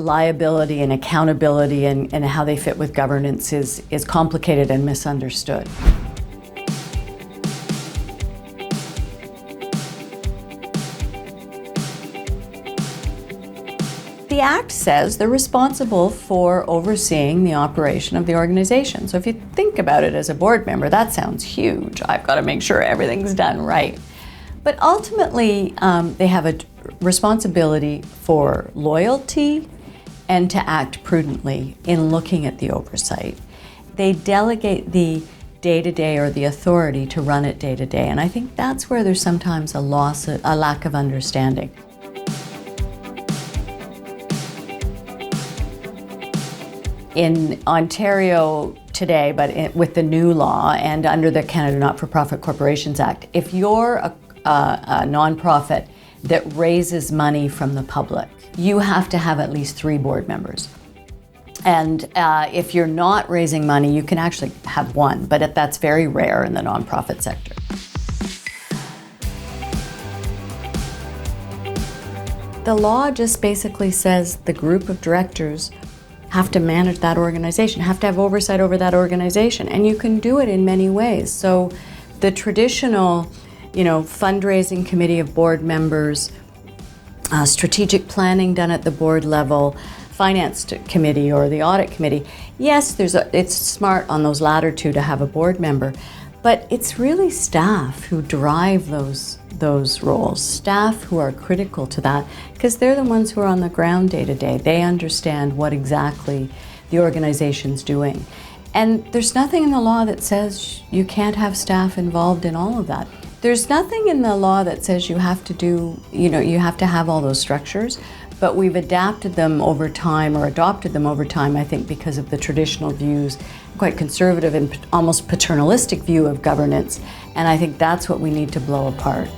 liability and accountability and how they fit with governance is complicated and misunderstood. The Act says they're responsible for overseeing the operation of the organization. So if you think about it as a board member, that sounds huge. I've got to make sure everything's done right. But ultimately, they have a responsibility for loyalty and to act prudently in looking at the oversight. They delegate the day-to-day or the authority to run it day-to-day. And I think that's where there's sometimes a lack of understanding. In Ontario today, but with the new law and under the Canada Not-for-Profit Corporations Act, if you're a nonprofit that raises money from the public, you have to have at least 3 board members. And if you're not raising money, you can actually have 1, but that's very rare in the nonprofit sector. The law just basically says the group of directors have to manage that organization, have to have oversight over that organization, and you can do it in many ways. So the traditional, fundraising committee of board members, strategic planning done at the board level, finance committee or the audit committee, yes, it's smart on those latter 2 to have a board member, but it's really staff who drive those roles, staff who are critical to that, because they're the ones who are on the ground day to day. They understand what exactly the organization's doing. And there's nothing in the law that says you can't have staff involved in all of that. There's nothing in the law that says you have to do, you have to have all those structures, but we've adapted them over time or adopted them over time, I think, because of the traditional views, quite conservative and almost paternalistic view of governance. And I think that's what we need to blow apart.